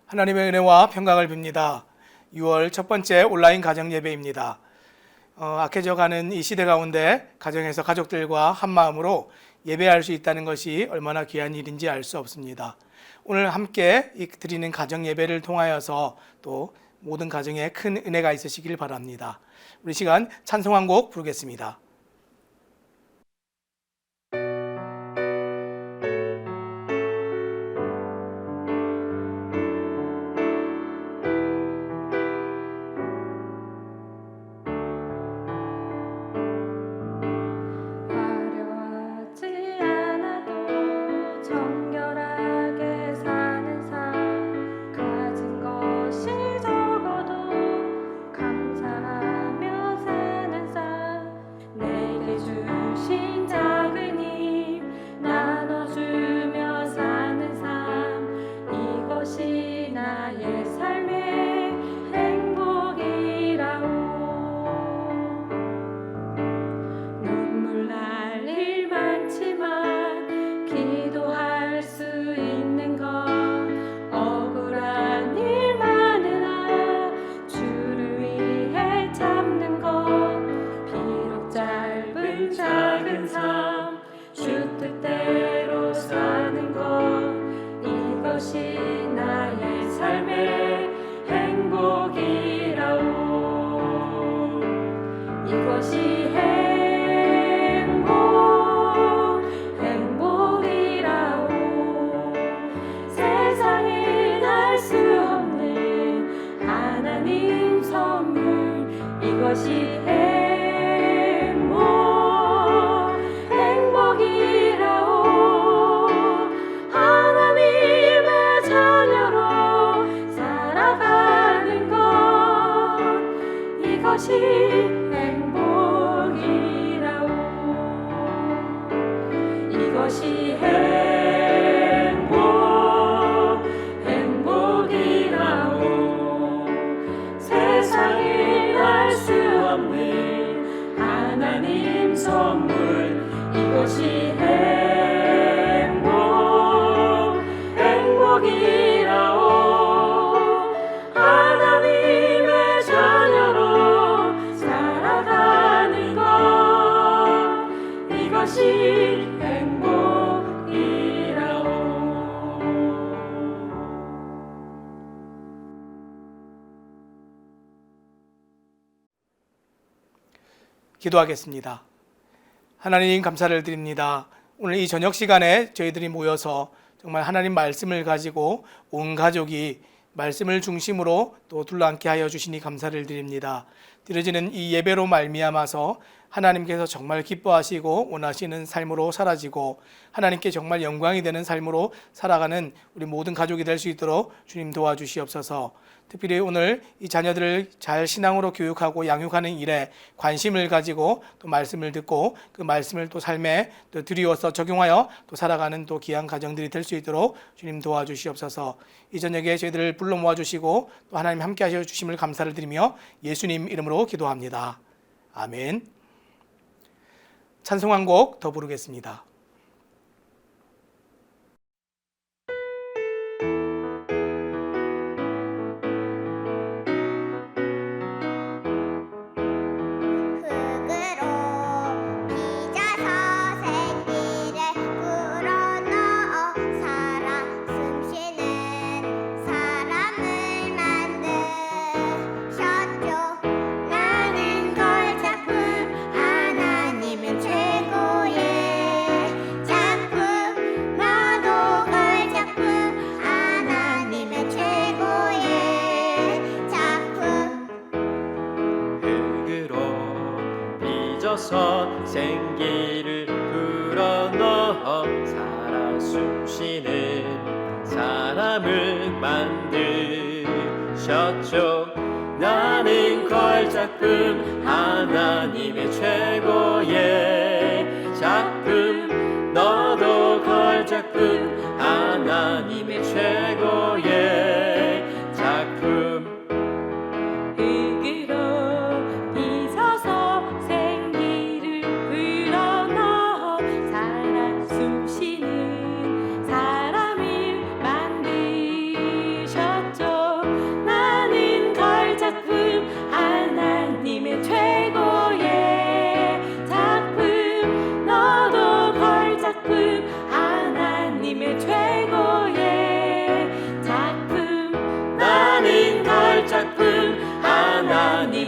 하나님의 은혜와 평강을 빕니다. 6월 첫 번째 온라인 가정 예배입니다. 악해져가는 이 시대 가운데 가정에서 가족들과 한 마음으로 예배할 수 있다는 것이 얼마나 귀한 일인지 알 수 없습니다. 오늘 함께 드리는 가정 예배를 통하여서 또 모든 가정에 큰 은혜가 있으시길 바랍니다. 우리 시간 찬송 한 곡 부르겠습니다. 기도하겠습니다. 하나님 감사를 드립니다. 오늘 이 저녁 시간에 저희들이 모여서 정말 하나님 말씀을 가지고 온 가족이 말씀을 중심으로 또 둘러앉게 하여 주시니 감사를 드립니다. 드려지는 이 예배로 말미암아서 하나님께서 정말 기뻐하시고 원하시는 삶으로 사라지고 하나님께 정말 영광이 되는 삶으로 살아가는 우리 모든 가족이 될 수 있도록 주님 도와주시옵소서. 특별히 오늘 이 자녀들을 잘 신앙으로 교육하고 양육하는 일에 관심을 가지고 또 말씀을 듣고 그 말씀을 또 삶에 또 들이워서 적용하여 또 살아가는 또 귀한 가정들이 될 수 있도록 주님 도와주시옵소서. 이 저녁에 저희들을 불러 모아주시고 또 하나님 함께 하셔 주심을 감사를 드리며 예수님 이름으로 기도합니다. 아멘. 찬송 한 곡 더 부르겠습니다. 생기를 불어넣어 살아 숨쉬는 사람을 만드셨죠. 나는 걸작품 하나님의 최고의 작품. 너도 걸작품 하나님의 최고의 작품. 숨쉬는 사람을 만드셨죠.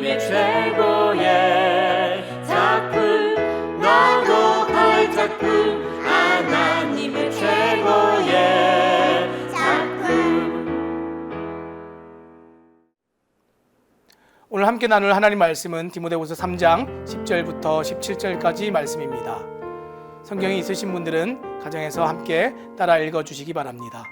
하나님의 최고의 작품 너도 갈 작품 하나님의 최고의 작품. 오늘 함께 나눌 하나님 말씀은 디모데후서 3장 10절부터 17절까지 말씀입니다. 성경이 있으신 분들은 가정에서 함께 따라 읽어주시기 바랍니다.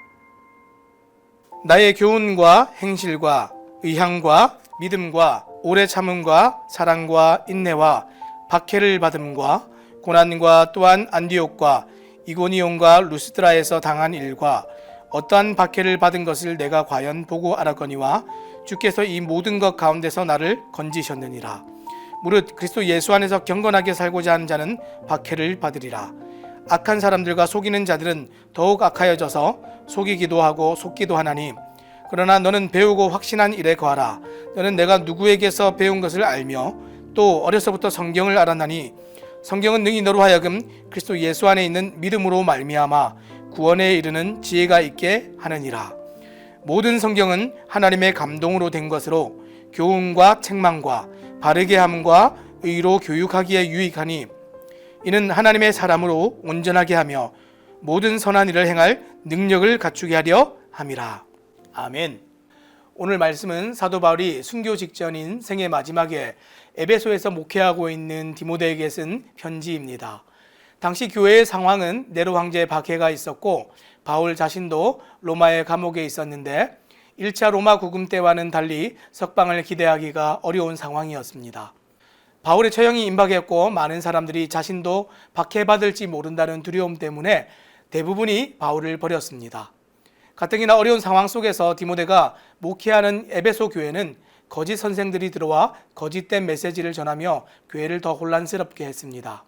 나의 교훈과 행실과 의향과 믿음과 오래 참음과 사랑과 인내와 박해를 받음과 고난과 또한 안디옥과 이고니온과 루스드라에서 당한 일과 어떠한 박해를 받은 것을 내가 과연 보고 알았거니와 주께서 이 모든 것 가운데서 나를 건지셨느니라. 무릇 그리스도 예수 안에서 경건하게 살고자 하는 자는 박해를 받으리라. 악한 사람들과 속이는 자들은 더욱 악하여져서 속이기도 하고 속기도 하나니 그러나 너는 배우고 확신한 일에 거하라. 너는 내가 누구에게서 배운 것을 알며 또 어려서부터 성경을 알았나니 성경은 능히 너로 하여금 그리스도 예수 안에 있는 믿음으로 말미암아 구원에 이르는 지혜가 있게 하느니라. 모든 성경은 하나님의 감동으로 된 것으로 교훈과 책망과 바르게 함과 의로 교육하기에 유익하니 이는 하나님의 사람으로 온전하게 하며 모든 선한 일을 행할 능력을 갖추게 하려 함이라. 아멘. 오늘 말씀은 사도 바울이 순교 직전인 생애 마지막에 에베소에서 목회하고 있는 디모데에게 쓴 편지입니다. 당시 교회의 상황은 네로 황제의 박해가 있었고 바울 자신도 로마의 감옥에 있었는데 1차 로마 구금 때와는 달리 석방을 기대하기가 어려운 상황이었습니다. 바울의 처형이 임박했고 많은 사람들이 자신도 박해받을지 모른다는 두려움 때문에 대부분이 바울을 버렸습니다. 가뜩이나 어려운 상황 속에서 디모데가 목회하는 에베소 교회는 거짓 선생들이 들어와 거짓된 메시지를 전하며 교회를 더 혼란스럽게 했습니다.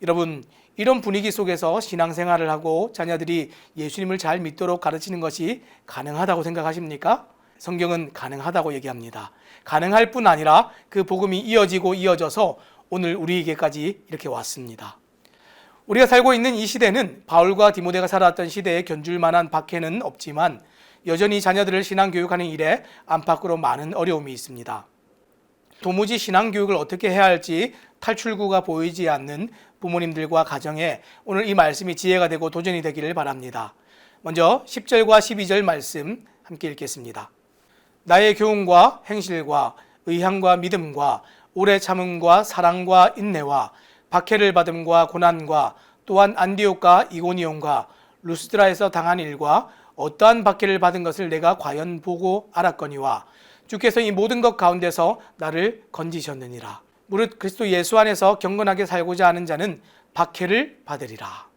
여러분, 이런 분위기 속에서 신앙생활을 하고 자녀들이 예수님을 잘 믿도록 가르치는 것이 가능하다고 생각하십니까? 성경은 가능하다고 얘기합니다. 가능할 뿐 아니라 그 복음이 이어지고 이어져서 오늘 우리에게까지 이렇게 왔습니다. 우리가 살고 있는 이 시대는 바울과 디모데가 살았던 시대에 견줄 만한 박해는 없지만 여전히 자녀들을 신앙교육하는 일에 안팎으로 많은 어려움이 있습니다. 도무지 신앙교육을 어떻게 해야 할지 탈출구가 보이지 않는 부모님들과 가정에 오늘 이 말씀이 지혜가 되고 도전이 되기를 바랍니다. 먼저 10절과 12절 말씀 함께 읽겠습니다. 나의 교훈과 행실과 의향과 믿음과 오래 참음과 사랑과 인내와 박해를 받음과 고난과 또한 안디옥과 이고니온과 루스드라에서 당한 일과 어떠한 박해를 받은 것을 내가 과연 보고 알았거니와 주께서 이 모든 것 가운데서 나를 건지셨느니라. 무릇 그리스도 예수 안에서 경건하게 살고자 하는 자는 박해를 받으리라.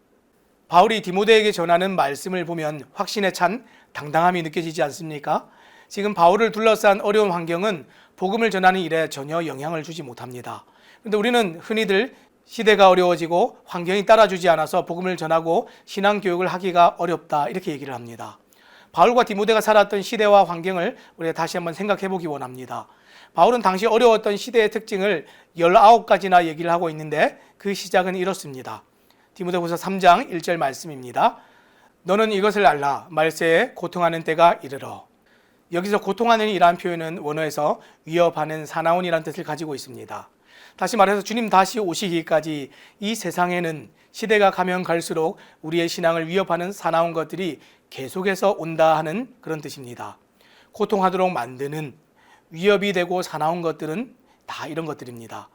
바울이 디모데에게 전하는 말씀을 보면 확신에 찬 당당함이 느껴지지 않습니까? 지금 바울을 둘러싼 어려운 환경은 복음을 전하는 일에 전혀 영향을 주지 못합니다. 그런데 우리는 흔히들 시대가 어려워지고 환경이 따라주지 않아서 복음을 전하고 신앙교육을 하기가 어렵다 이렇게 얘기를 합니다. 바울과 디모데가 살았던 시대와 환경을 우리가 다시 한번 생각해 보기 원합니다. 바울은 당시 어려웠던 시대의 특징을 19가지나 얘기를 하고 있는데 그 시작은 이렇습니다. 디모데후서 3장 1절 말씀입니다. 너는 이것을 알라. 말세에 고통하는 때가 이르러. 여기서 고통하는 이라는 표현은 원어에서 위협하는 사나운이라는 뜻을 가지고 있습니다. 다시 말해서 주님 다시 오시기까지 이 세상에는 시대가 가면 갈수록 우리의 신앙을 위협하는 사나운 것들이 계속해서 온다 하는 그런 뜻입니다. 고통하도록 만드는 위협이 되고 사나운 것들은 다 이런 것들입니다.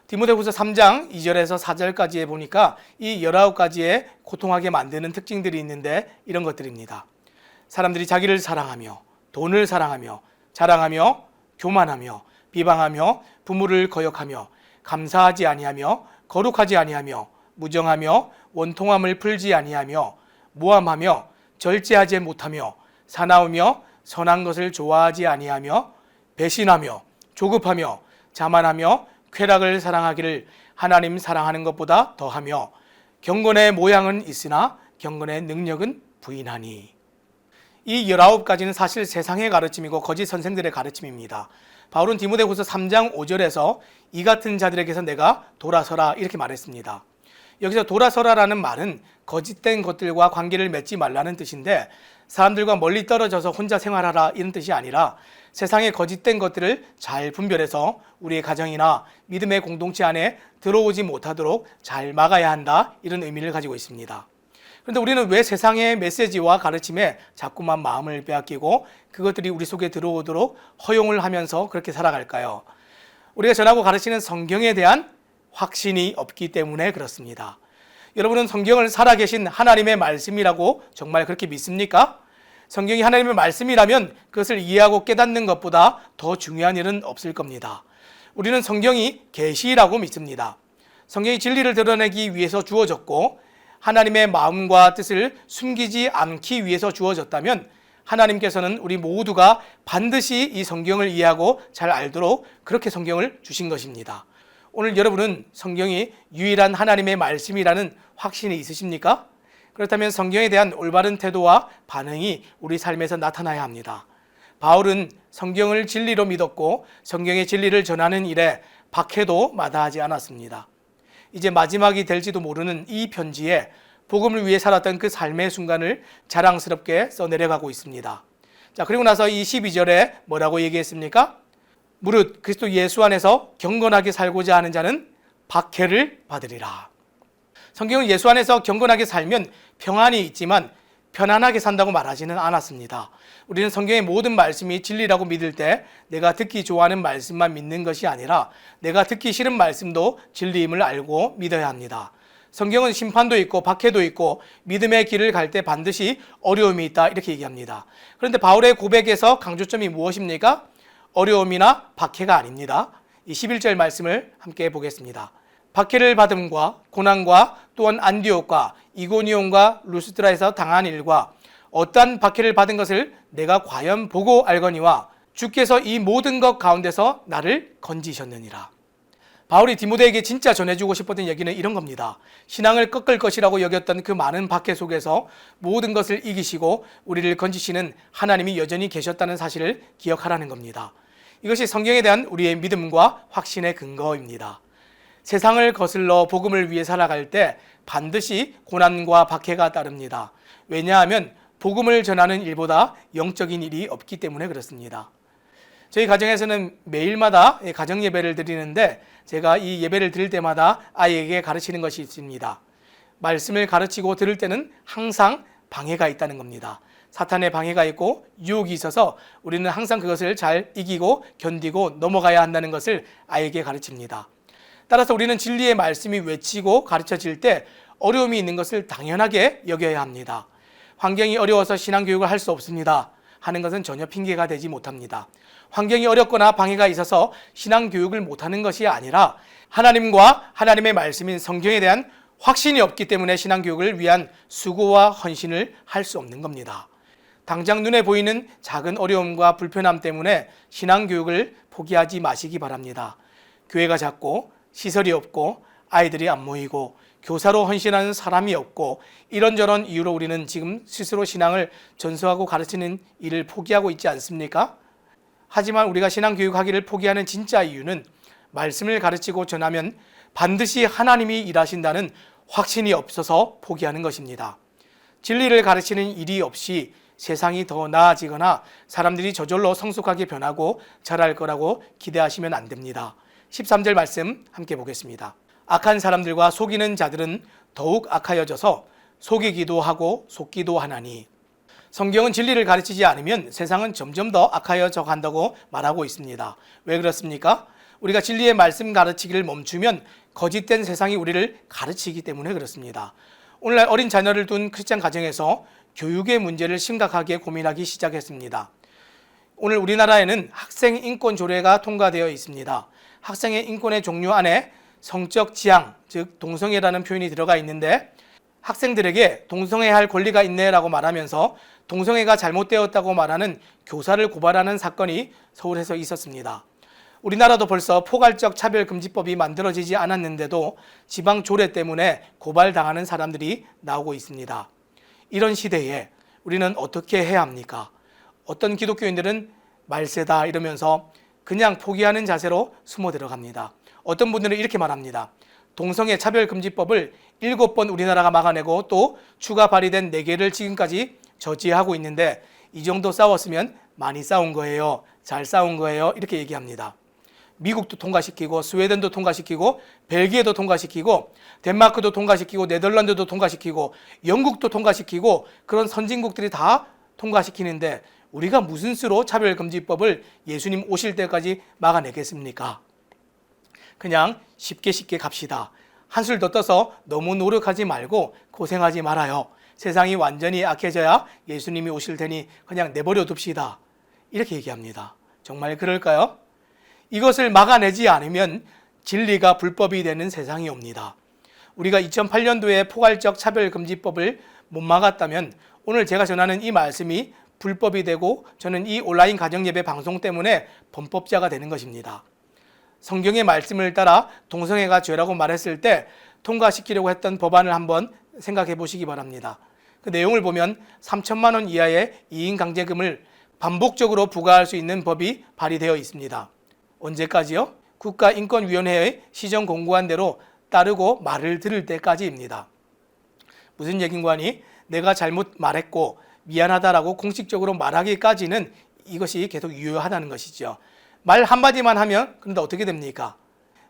디모데후서 3장 2절에서 4절까지에 보니까 이 19가지의 고통하게 만드는 특징들이 있는데 이런 것들입니다. 사람들이 자기를 사랑하며 돈을 사랑하며 자랑하며 교만하며 비방하며 부모를 거역하며 감사하지 아니하며 거룩하지 아니하며 무정하며 원통함을 풀지 아니하며 모함하며 절제하지 못하며 사나우며 선한 것을 좋아하지 아니하며 배신하며 조급하며 자만하며 쾌락을 사랑하기를 하나님 사랑하는 것보다 더하며 경건의 모양은 있으나 경건의 능력은 부인하니. 이 19가지는 사실 세상의 가르침이고 거짓 선생들의 가르침입니다. 바울은 디모데후서 3장 5절에서 이 같은 자들에게서 내가 돌아서라 이렇게 말했습니다. 여기서 돌아서라라는 말은 거짓된 것들과 관계를 맺지 말라는 뜻인데, 사람들과 멀리 떨어져서 혼자 생활하라 이런 뜻이 아니라 세상의 거짓된 것들을 잘 분별해서 우리의 가정이나 믿음의 공동체 안에 들어오지 못하도록 잘 막아야 한다, 이런 의미를 가지고 있습니다. 그런데 우리는 왜 세상의 메시지와 가르침에 자꾸만 마음을 빼앗기고 그것들이 우리 속에 들어오도록 허용을 하면서 그렇게 살아갈까요? 우리가 전하고 가르치는 성경에 대한 확신이 없기 때문에 그렇습니다. 여러분은 성경을 살아계신 하나님의 말씀이라고 정말 그렇게 믿습니까? 성경이 하나님의 말씀이라면 그것을 이해하고 깨닫는 것보다 더 중요한 일은 없을 겁니다. 우리는 성경이 계시라고 믿습니다. 성경이 진리를 드러내기 위해서 주어졌고 하나님의 마음과 뜻을 숨기지 않기 위해서 주어졌다면 하나님께서는 우리 모두가 반드시 이 성경을 이해하고 잘 알도록 그렇게 성경을 주신 것입니다. 오늘 여러분은 성경이 유일한 하나님의 말씀이라는 확신이 있으십니까? 그렇다면 성경에 대한 올바른 태도와 반응이 우리 삶에서 나타나야 합니다. 바울은 성경을 진리로 믿었고 성경의 진리를 전하는 일에 박해도 마다하지 않았습니다. 이제 마지막이 될지도 모르는 이 편지에 복음을 위해 살았던 그 삶의 순간을 자랑스럽게 써내려가고 있습니다. 자, 그리고 나서 이 12절에 뭐라고 얘기했습니까? 무릇 그리스도 예수 안에서 경건하게 살고자 하는 자는 박해를 받으리라. 성경은 예수 안에서 경건하게 살면 평안이 있지만 편안하게 산다고 말하지는 않았습니다. 우리는 성경의 모든 말씀이 진리라고 믿을 때 내가 듣기 좋아하는 말씀만 믿는 것이 아니라 내가 듣기 싫은 말씀도 진리임을 알고 믿어야 합니다. 성경은 심판도 있고 박해도 있고 믿음의 길을 갈 때 반드시 어려움이 있다, 이렇게 얘기합니다. 그런데 바울의 고백에서 강조점이 무엇입니까? 어려움이나 박해가 아닙니다. 이 11절 말씀을 함께 보겠습니다. 박해를 받음과 고난과 또한 안디옥과 이고니온과 루스드라에서 당한 일과 어떠한 박해를 받은 것을 내가 과연 보고 알거니와 주께서 이 모든 것 가운데서 나를 건지셨느니라. 바울이 디모데에게 진짜 전해주고 싶었던 얘기는 이런 겁니다. 신앙을 꺾을 것이라고 여겼던 그 많은 박해 속에서 모든 것을 이기시고 우리를 건지시는 하나님이 여전히 계셨다는 사실을 기억하라는 겁니다. 이것이 성경에 대한 우리의 믿음과 확신의 근거입니다. 세상을 거슬러 복음을 위해 살아갈 때 반드시 고난과 박해가 따릅니다. 왜냐하면 복음을 전하는 일보다 영적인 일이 없기 때문에 그렇습니다. 저희 가정에서는 매일마다 가정 예배를 드리는데 제가 이 예배를 드릴 때마다 아이에게 가르치는 것이 있습니다. 말씀을 가르치고 들을 때는 항상 방해가 있다는 겁니다. 사탄의 방해가 있고 유혹이 있어서 우리는 항상 그것을 잘 이기고 견디고 넘어가야 한다는 것을 아이에게 가르칩니다. 따라서 우리는 진리의 말씀이 외치고 가르쳐질 때 어려움이 있는 것을 당연하게 여겨야 합니다. 환경이 어려워서 신앙교육을 할 수 없습니다 하는 것은 전혀 핑계가 되지 못합니다. 환경이 어렵거나 방해가 있어서 신앙교육을 못하는 것이 아니라 하나님과 하나님의 말씀인 성경에 대한 확신이 없기 때문에 신앙교육을 위한 수고와 헌신을 할 수 없는 겁니다. 당장 눈에 보이는 작은 어려움과 불편함 때문에 신앙교육을 포기하지 마시기 바랍니다. 교회가 작고 시설이 없고 아이들이 안 모이고 교사로 헌신하는 사람이 없고 이런저런 이유로 우리는 지금 스스로 신앙을 전수하고 가르치는 일을 포기하고 있지 않습니까? 하지만 우리가 신앙교육하기를 포기하는 진짜 이유는 말씀을 가르치고 전하면 반드시 하나님이 일하신다는 확신이 없어서 포기하는 것입니다. 진리를 가르치는 일이 없이 세상이 더 나아지거나 사람들이 저절로 성숙하게 변하고 자랄 거라고 기대하시면 안 됩니다. 13절 말씀 함께 보겠습니다. 악한 사람들과 속이는 자들은 더욱 악하여져서 속이기도 하고 속기도 하나니. 성경은 진리를 가르치지 않으면 세상은 점점 더 악하여져 간다고 말하고 있습니다. 왜 그렇습니까? 우리가 진리의 말씀 가르치기를 멈추면 거짓된 세상이 우리를 가르치기 때문에 그렇습니다. 오늘날 어린 자녀를 둔 크리스찬 가정에서 교육의 문제를 심각하게 고민하기 시작했습니다. 오늘 우리나라에는 학생 인권 조례가 통과되어 있습니다. 학생의 인권의 종류 안에 성적 지향, 즉 동성애라는 표현이 들어가 있는데 학생들에게 동성애할 권리가 있네라고 말하면서 동성애가 잘못되었다고 말하는 교사를 고발하는 사건이 서울에서 있었습니다. 우리나라도 벌써 포괄적 차별금지법이 만들어지지 않았는데도 지방 조례 때문에 고발당하는 사람들이 나오고 있습니다. 이런 시대에 우리는 어떻게 해야 합니까? 어떤 기독교인들은 말세다 이러면서 그냥 포기하는 자세로 숨어 들어갑니다. 어떤 분들은 이렇게 말합니다. 동성애 차별금지법을 7번 우리나라가 막아내고 또 추가 발의된 4개를 지금까지 저지하고 있는데 이 정도 싸웠으면 많이 싸운 거예요. 잘 싸운 거예요. 이렇게 얘기합니다. 미국도 통과시키고 스웨덴도 통과시키고 벨기에도 통과시키고 덴마크도 통과시키고 네덜란드도 통과시키고 영국도 통과시키고 그런 선진국들이 다 통과시키는데 우리가 무슨 수로 차별금지법을 예수님 오실 때까지 막아내겠습니까? 그냥 쉽게 갑시다. 한술 더 떠서 너무 노력하지 말고 고생하지 말아요. 세상이 완전히 악해져야 예수님이 오실 테니 그냥 내버려 둡시다. 이렇게 얘기합니다. 정말 그럴까요? 이것을 막아내지 않으면 진리가 불법이 되는 세상이 옵니다. 우리가 2008년도에 포괄적 차별금지법을 못 막았다면 오늘 제가 전하는 이 말씀이 불법이 되고 저는 이 온라인 가정예배 방송 때문에 범법자가 되는 것입니다. 성경의 말씀을 따라 동성애가 죄라고 말했을 때 통과시키려고 했던 법안을 한번 생각해 보시기 바랍니다. 그 내용을 보면 3천만 원 이하의 이인 강제금을 반복적으로 부과할 수 있는 법이 발의되어 있습니다. 언제까지요? 국가인권위원회의 시정 공고한 대로 따르고 말을 들을 때까지입니다. 무슨 얘긴가 하니 내가 잘못 말했고 미안하다라고 공식적으로 말하기까지는 이것이 계속 유효하다는 것이죠. 말 한마디만 하면 그런데 어떻게 됩니까?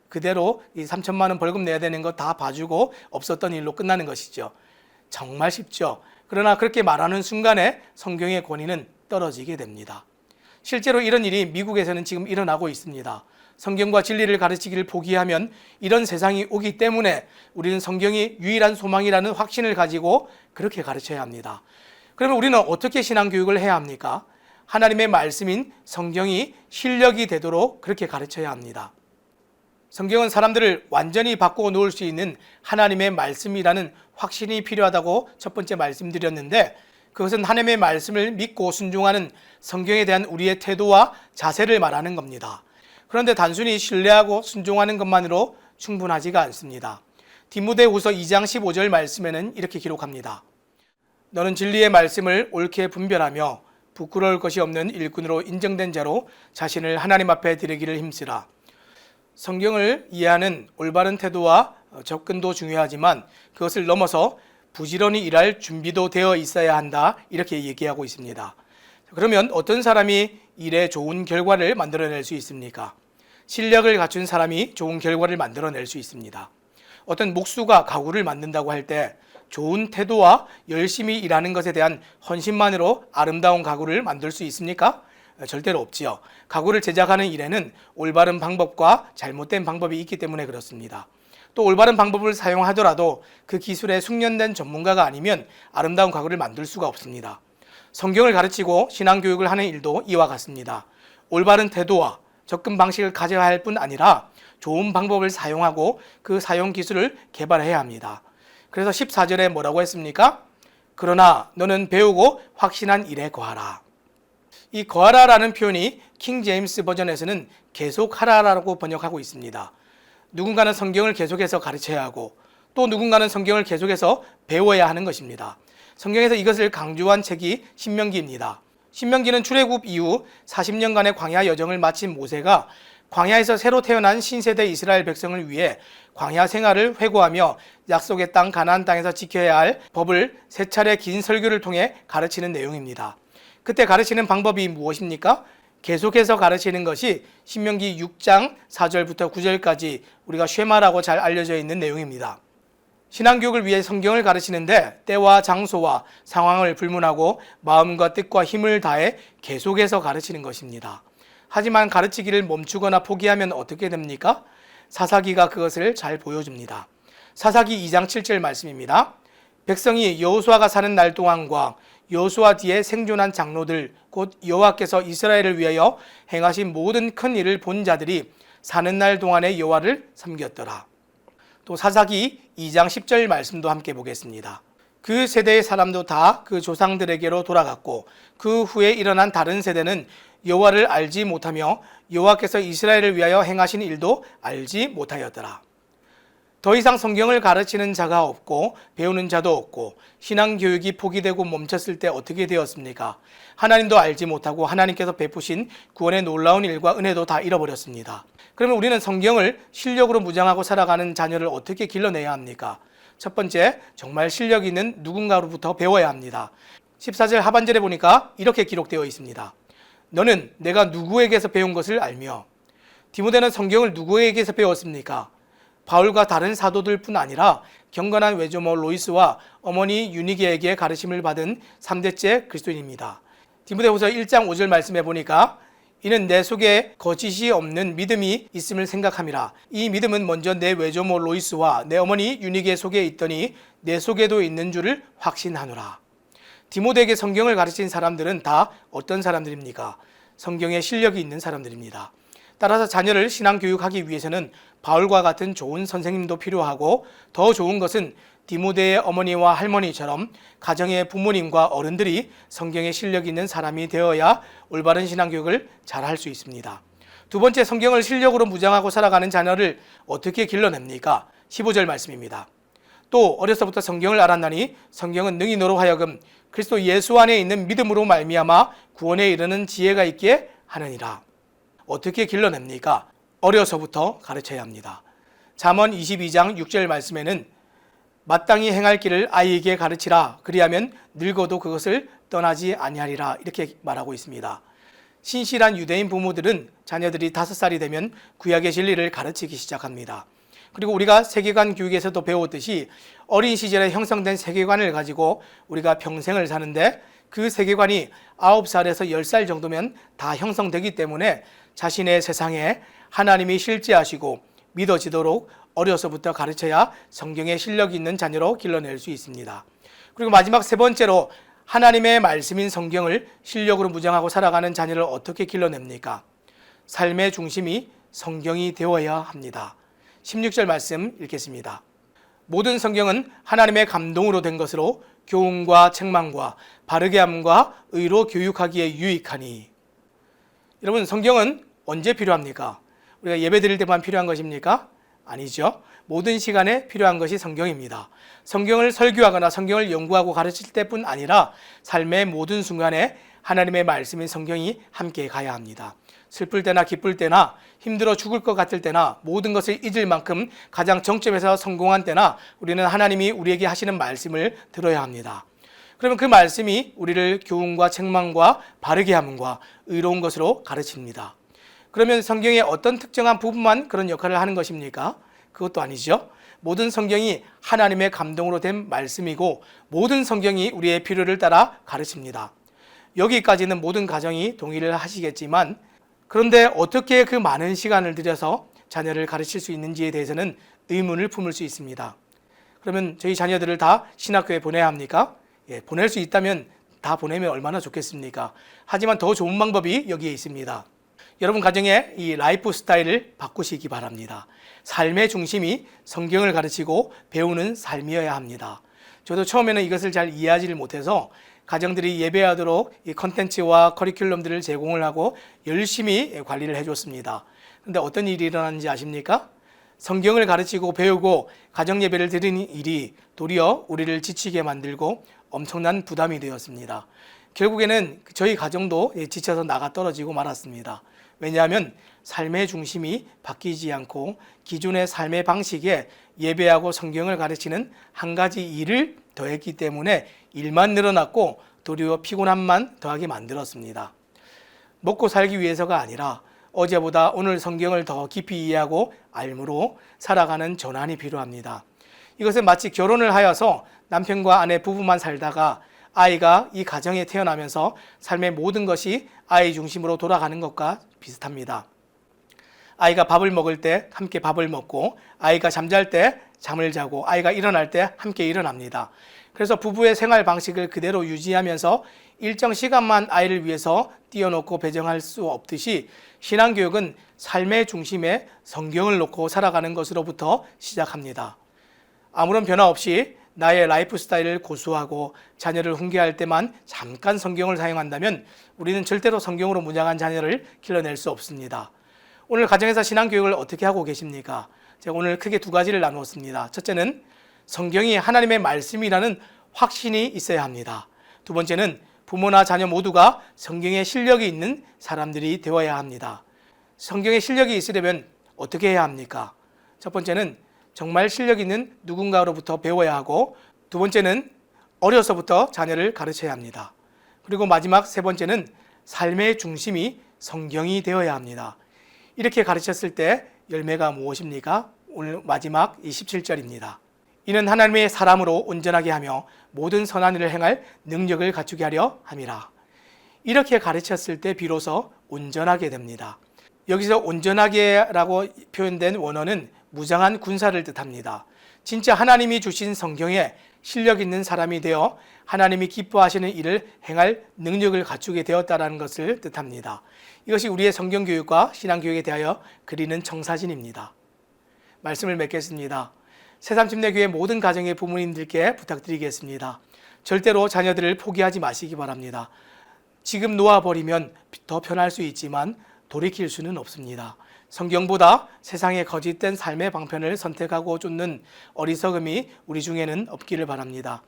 그대로 이 3천만 원 벌금 내야 되는 거 다 봐주고 없었던 일로 끝나는 것이죠. 정말 쉽죠. 그러나 그렇게 말하는 순간에 성경의 권위는 떨어지게 됩니다. 실제로 이런 일이 미국에서는 지금 일어나고 있습니다. 성경과 진리를 가르치기를 포기하면 이런 세상이 오기 때문에 우리는 성경이 유일한 소망이라는 확신을 가지고 그렇게 가르쳐야 합니다. 그러면 우리는 어떻게 신앙교육을 해야 합니까? 하나님의 말씀인 성경이 실력이 되도록 그렇게 가르쳐야 합니다. 성경은 사람들을 완전히 바꾸어 놓을 수 있는 하나님의 말씀이라는 확신이 필요하다고 첫 번째 말씀드렸는데 그것은 하나님의 말씀을 믿고 순종하는 성경에 대한 우리의 태도와 자세를 말하는 겁니다. 그런데 단순히 신뢰하고 순종하는 것만으로 충분하지가 않습니다. 디모데후서 2장 15절 말씀에는 이렇게 기록합니다. 너는 진리의 말씀을 옳게 분별하며 부끄러울 것이 없는 일꾼으로 인정된 자로 자신을 하나님 앞에 드리기를 힘쓰라. 성경을 이해하는 올바른 태도와 접근도 중요하지만 그것을 넘어서 부지런히 일할 준비도 되어 있어야 한다. 이렇게 얘기하고 있습니다. 그러면 어떤 사람이 일에 좋은 결과를 만들어낼 수 있습니까? 실력을 갖춘 사람이 좋은 결과를 만들어낼 수 있습니다. 어떤 목수가 가구를 만든다고 할 때 좋은 태도와 열심히 일하는 것에 대한 헌신만으로 아름다운 가구를 만들 수 있습니까? 절대로 없지요. 가구를 제작하는 일에는 올바른 방법과 잘못된 방법이 있기 때문에 그렇습니다. 또 올바른 방법을 사용하더라도 그 기술에 숙련된 전문가가 아니면 아름다운 가구를 만들 수가 없습니다. 성경을 가르치고 신앙교육을 하는 일도 이와 같습니다. 올바른 태도와 접근 방식을 가져야 할 뿐 아니라 좋은 방법을 사용하고 그 사용 기술을 개발해야 합니다. 그래서 14절에 뭐라고 했습니까? 그러나 너는 배우고 확신한 일에 거하라. 이 거하라라는 표현이 킹 제임스 버전에서는 계속하라라고 번역하고 있습니다. 누군가는 성경을 계속해서 가르쳐야 하고 또 누군가는 성경을 계속해서 배워야 하는 것입니다. 성경에서 이것을 강조한 책이 신명기입니다. 신명기는 출애굽 이후 40년간의 광야 여정을 마친 모세가 광야에서 새로 태어난 신세대 이스라엘 백성을 위해 광야 생활을 회고하며 약속의 땅 가나안 땅에서 지켜야 할 법을 세 차례 긴 설교를 통해 가르치는 내용입니다. 그때 가르치는 방법이 무엇입니까? 계속해서 가르치는 것이 신명기 6장 4절부터 9절까지 우리가 쉐마라고 잘 알려져 있는 내용입니다. 신앙교육을 위해 성경을 가르치는데 때와 장소와 상황을 불문하고 마음과 뜻과 힘을 다해 계속해서 가르치는 것입니다. 하지만 가르치기를 멈추거나 포기하면 어떻게 됩니까? 사사기가 그것을 잘 보여줍니다. 사사기 2장 7절 말씀입니다. 백성이 여호수아가 사는 날 동안과 여호수아 뒤에 생존한 장로들 곧 여호와께서 이스라엘을 위하여 행하신 모든 큰 일을 본 자들이 사는 날 동안에 여호와를 섬겼더라. 또 사사기 2장 10절 말씀도 함께 보겠습니다. 그 세대의 사람도 다 그 조상들에게로 돌아갔고 그 후에 일어난 다른 세대는 여호와를 알지 못하며 여호와께서 이스라엘을 위하여 행하신 일도 알지 못하였더라. 더 이상 성경을 가르치는 자가 없고 배우는 자도 없고 신앙교육이 포기되고 멈췄을 때 어떻게 되었습니까? 하나님도 알지 못하고 하나님께서 베푸신 구원의 놀라운 일과 은혜도 다 잃어버렸습니다. 그러면 우리는 성경을 실력으로 무장하고 살아가는 자녀를 어떻게 길러내야 합니까? 첫 번째, 정말 실력 있는 누군가로부터 배워야 합니다. 14절 하반절에 보니까 이렇게 기록되어 있습니다. 너는 내가 누구에게서 배운 것을 알며. 디모데는 성경을 누구에게서 배웠습니까? 바울과 다른 사도들 뿐 아니라 경건한 외조모 로이스와 어머니 유니게에게 가르침을 받은 3대째 그리스도인입니다. 디모데후서 1장 5절 말씀해 보니까 이는 내 속에 거짓이 없는 믿음이 있음을 생각함이라. 이 믿음은 먼저 내 외조모 로이스와 내 어머니 유니게 속에 있더니 내 속에도 있는 줄을 확신하노라. 디모데에게 성경을 가르친 사람들은 다 어떤 사람들입니까? 성경에 실력이 있는 사람들입니다. 따라서 자녀를 신앙교육하기 위해서는 바울과 같은 좋은 선생님도 필요하고, 더 좋은 것은 디모데의 어머니와 할머니처럼 가정의 부모님과 어른들이 성경에 실력이 있는 사람이 되어야 올바른 신앙교육을 잘 할 수 있습니다. 두 번째, 성경을 실력으로 무장하고 살아가는 자녀를 어떻게 길러냅니까? 15절 말씀입니다. 또 어려서부터 성경을 알았나니 성경은 능히 너로 하여금 그리스도 예수 안에 있는 믿음으로 말미암아 구원에 이르는 지혜가 있게 하느니라. 어떻게 길러냅니까? 어려서부터 가르쳐야 합니다. 잠언 22장 6절 말씀에는 마땅히 행할 길을 아이에게 가르치라. 그리하면 늙어도 그것을 떠나지 아니하리라. 이렇게 말하고 있습니다. 신실한 유대인 부모들은 자녀들이 5살이 되면 구약의 진리를 가르치기 시작합니다. 그리고 우리가 세계관 교육에서도 배웠듯이 어린 시절에 형성된 세계관을 가지고 우리가 평생을 사는데, 그 세계관이 9살에서 10살 정도면 다 형성되기 때문에 자신의 세상에 하나님이 실제하시고 믿어지도록 어려서부터 가르쳐야 성경에 실력이 있는 자녀로 길러낼 수 있습니다. 그리고 마지막 세 번째로, 하나님의 말씀인 성경을 실력으로 무장하고 살아가는 자녀를 어떻게 길러냅니까? 삶의 중심이 성경이 되어야 합니다. 16절 말씀 읽겠습니다. 모든 성경은 하나님의 감동으로 된 것으로 교훈과 책망과 바르게 함과 의로 교육하기에 유익하니. 여러분, 성경은 언제 필요합니까? 우리가 예배 드릴 때만 필요한 것입니까? 아니죠. 모든 시간에 필요한 것이 성경입니다. 성경을 설교하거나 성경을 연구하고 가르칠 때뿐 아니라 삶의 모든 순간에 하나님의 말씀인 성경이 함께 가야 합니다. 슬플 때나 기쁠 때나 힘들어 죽을 것 같을 때나 모든 것을 잊을 만큼 가장 정점에서 성공한 때나 우리는 하나님이 우리에게 하시는 말씀을 들어야 합니다. 그러면 그 말씀이 우리를 교훈과 책망과 바르게 함과 의로운 것으로 가르칩니다. 그러면 성경의 어떤 특정한 부분만 그런 역할을 하는 것입니까? 그것도 아니죠. 모든 성경이 하나님의 감동으로 된 말씀이고 모든 성경이 우리의 필요를 따라 가르칩니다. 여기까지는 모든 가정이 동의를 하시겠지만, 그런데 어떻게 그 많은 시간을 들여서 자녀를 가르칠 수 있는지에 대해서는 의문을 품을 수 있습니다. 그러면 저희 자녀들을 다 신학교에 보내야 합니까? 보낼 수 있다면 다 보내면 얼마나 좋겠습니까? 하지만 더 좋은 방법이 여기에 있습니다. 여러분 가정의 이 라이프 스타일을 바꾸시기 바랍니다. 삶의 중심이 성경을 가르치고 배우는 삶이어야 합니다. 저도 처음에는 이것을 잘 이해하지를 못해서 가정들이 예배하도록 이 컨텐츠와 커리큘럼들을 제공을 하고 열심히 관리를 해줬습니다. 그런데 어떤 일이 일어나는지 아십니까? 성경을 가르치고 배우고 가정 예배를 드리는 일이 도리어 우리를 지치게 만들고 엄청난 부담이 되었습니다. 결국에는 저희 가정도 지쳐서 나가 떨어지고 말았습니다. 왜냐하면 삶의 중심이 바뀌지 않고 기존의 삶의 방식에 예배하고 성경을 가르치는 한 가지 일을 더했기 때문에 일만 늘어났고 도리어 피곤함만 더하게 만들었습니다. 먹고 살기 위해서가 아니라 어제보다 오늘 성경을 더 깊이 이해하고 알므로 살아가는 전환이 필요합니다. 이것은 마치 결혼을 하여서 남편과 아내 부부만 살다가 아이가 이 가정에 태어나면서 삶의 모든 것이 아이 중심으로 돌아가는 것과 비슷합니다. 아이가 밥을 먹을 때 함께 밥을 먹고, 아이가 잠잘 때 잠을 자고, 아이가 일어날 때 함께 일어납니다. 그래서 부부의 생활 방식을 그대로 유지하면서 일정 시간만 아이를 위해서 띄워놓고 배정할 수 없듯이 신앙교육은 삶의 중심에 성경을 놓고 살아가는 것으로부터 시작합니다. 아무런 변화 없이 나의 라이프 스타일을 고수하고 자녀를 훈계할 때만 잠깐 성경을 사용한다면 우리는 절대로 성경으로 무장한 자녀를 길러낼 수 없습니다. 오늘 가정에서 신앙교육을 어떻게 하고 계십니까? 제가 오늘 크게 두 가지를 나누었습니다. 첫째는 성경이 하나님의 말씀이라는 확신이 있어야 합니다. 두 번째는 부모나 자녀 모두가 성경에 실력이 있는 사람들이 되어야 합니다. 성경에 실력이 있으려면 어떻게 해야 합니까? 첫 번째는 정말 실력 있는 누군가로부터 배워야 하고, 두 번째는 어려서부터 자녀를 가르쳐야 합니다. 그리고 마지막 세 번째는 삶의 중심이 성경이 되어야 합니다. 이렇게 가르쳤을 때 열매가 무엇입니까? 오늘 마지막 27절입니다. 이는 하나님의 사람으로 온전하게 하며 모든 선한 일을 행할 능력을 갖추게 하려 함이라. 이렇게 가르쳤을 때 비로소 온전하게 됩니다. 여기서 온전하게라고 표현된 원어는 무장한 군사를 뜻합니다. 진짜 하나님이 주신 성경에 실력 있는 사람이 되어 하나님이 기뻐하시는 일을 행할 능력을 갖추게 되었다는 것을 뜻합니다. 이것이 우리의 성경 교육과 신앙 교육에 대하여 그리는 청사진입니다. 말씀을 맺겠습니다. 새삼침례교회 모든 가정의 부모님들께 부탁드리겠습니다. 절대로 자녀들을 포기하지 마시기 바랍니다. 지금 놓아버리면 더 편할 수 있지만 돌이킬 수는 없습니다. 성경보다 세상의 거짓된 삶의 방편을 선택하고 쫓는 어리석음이 우리 중에는 없기를 바랍니다.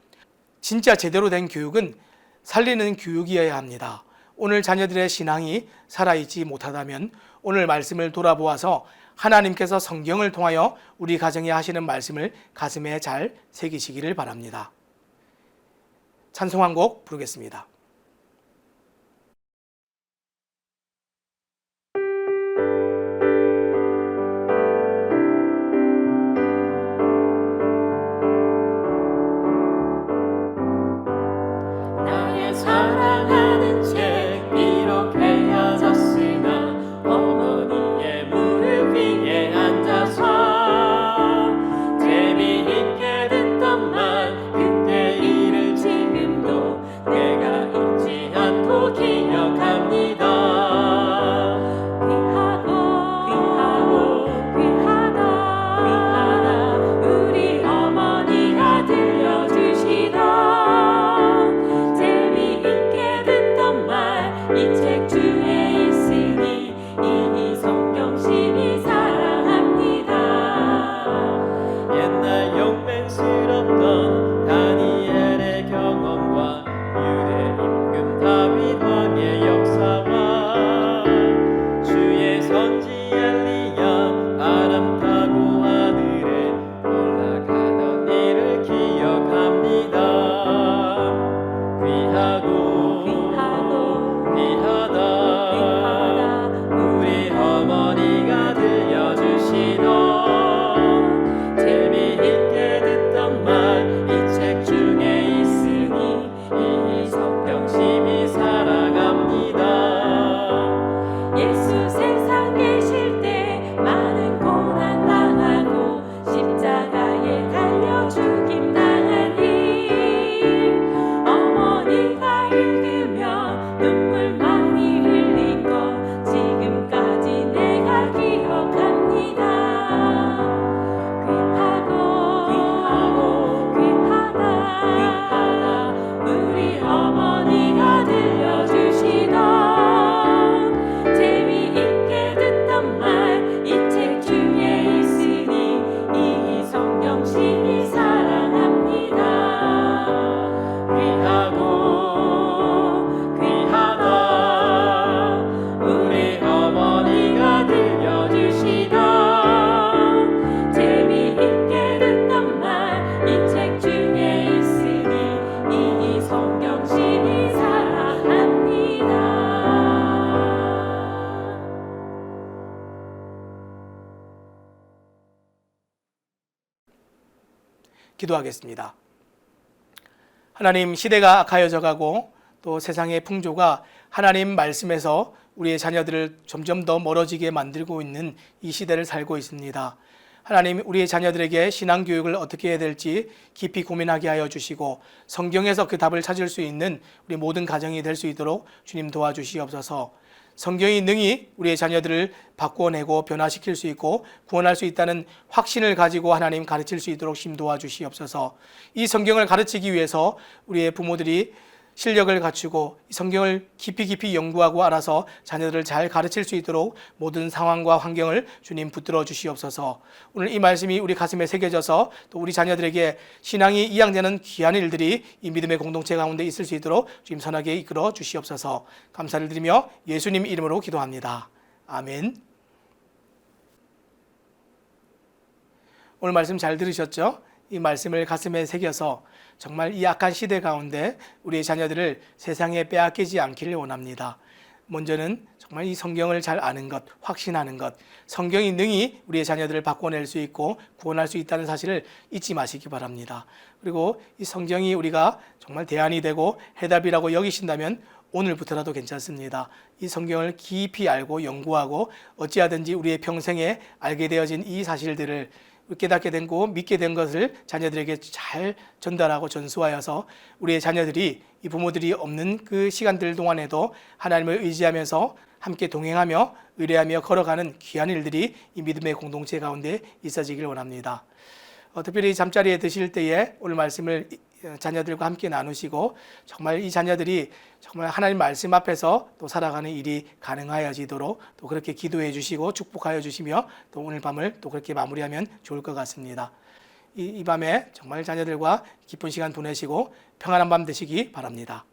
진짜 제대로 된 교육은 살리는 교육이어야 합니다. 오늘 자녀들의 신앙이 살아있지 못하다면 오늘 말씀을 돌아보아서 하나님께서 성경을 통하여 우리 가정에 하시는 말씀을 가슴에 잘 새기시기를 바랍니다. 찬송 한 곡 부르겠습니다. 나의 사랑하는 책 비록 헤어졌으나 어머니의 무릎 위에 앉아서 재미있게 듣던 말 그때 일을 지금도 내가 잊지 않고 기억합니다. 귀하다 우리 어머니가 들려주시던 재미있게 듣던 말 이 책 중에 있으니 이 성경심이 사랑합니다. 옛날 용맹스럽던 다니엘의 경험과 유대 임금 다윗 왕의 역사와 주의 선지 엘리야 바람 타고 하늘에 올라가던 일을 기억합니다. 귀하다 우리 어머니가 들려주시던 재미있게 듣던 말 이 책 중에 있으니 이 성경심이 사랑합니다. 예수 세상 계실 때 많은 고난 당하고 십자가에 달려 죽임 당한 일 어머니가 읽으며 눈물 많이 흘린 거 지금까지 내가 기억합니다. 귀하다 우리 어머니가 들려주시던 재미있게 듣던 말 이 책 중에 있으니 이 성경심이 사랑합니다. 귀하다 우리 어머니가 들려주시던 재미있게 듣던 말 이 책 중에 있으니 이 성경심이 사랑합니다. 기도하겠습니다. 하나님, 시대가 악하여져 가고 또 세상의 풍조가 하나님 말씀에서 우리의 자녀들을 점점 더 멀어지게 만들고 있는 이 시대를 살고 있습니다. 하나님, 우리의 자녀들에게 신앙교육을 어떻게 해야 될지 깊이 고민하게 하여 주시고 성경에서 그 답을 찾을 수 있는 우리 모든 가정이 될 수 있도록 주님 도와주시옵소서. 성경이 능히 우리의 자녀들을 바꿔내고 변화시킬 수 있고 구원할 수 있다는 확신을 가지고 하나님 가르칠 수 있도록 힘 도와주시옵소서. 이 성경을 가르치기 위해서 우리의 부모들이 실력을 갖추고 이 성경을 깊이 연구하고 알아서 자녀들을 잘 가르칠 수 있도록 모든 상황과 환경을 주님 붙들어 주시옵소서. 오늘 이 말씀이 우리 가슴에 새겨져서 또 우리 자녀들에게 신앙이 이양되는 귀한 일들이 이 믿음의 공동체 가운데 있을 수 있도록 주님 선하게 이끌어 주시옵소서. 감사를 드리며 예수님 이름으로 기도합니다. 아멘. 오늘 말씀 잘 들으셨죠? 이 말씀을 가슴에 새겨서 정말 이 악한 시대 가운데 우리의 자녀들을 세상에 빼앗기지 않기를 원합니다. 먼저는 정말 이 성경을 잘 아는 것, 확신하는 것, 성경이 능히 우리의 자녀들을 바꿔낼 수 있고 구원할 수 있다는 사실을 잊지 마시기 바랍니다. 그리고 이 성경이 우리가 정말 대안이 되고 해답이라고 여기신다면 오늘부터라도 괜찮습니다. 이 성경을 깊이 알고 연구하고 어찌하든지 우리의 평생에 알게 되어진 이 사실들을 깨닫게 된 거, 믿게 된 것을 자녀들에게 잘 전달하고 전수하여서 우리의 자녀들이 이 부모들이 없는 그 시간들 동안에도 하나님을 의지하면서 함께 동행하며 의뢰하며 걸어가는 귀한 일들이 이 믿음의 공동체 가운데 있어지길 원합니다. 특별히 잠자리에 드실 때에 오늘 말씀을 자녀들과 함께 나누시고 정말 이 자녀들이 정말 하나님 말씀 앞에서 또 살아가는 일이 가능하여지도록 또 그렇게 기도해 주시고 축복하여 주시며 또 오늘 밤을 또 그렇게 마무리하면 좋을 것 같습니다. 이 밤에 정말 자녀들과 기쁜 시간 보내시고 평안한 밤 되시기 바랍니다.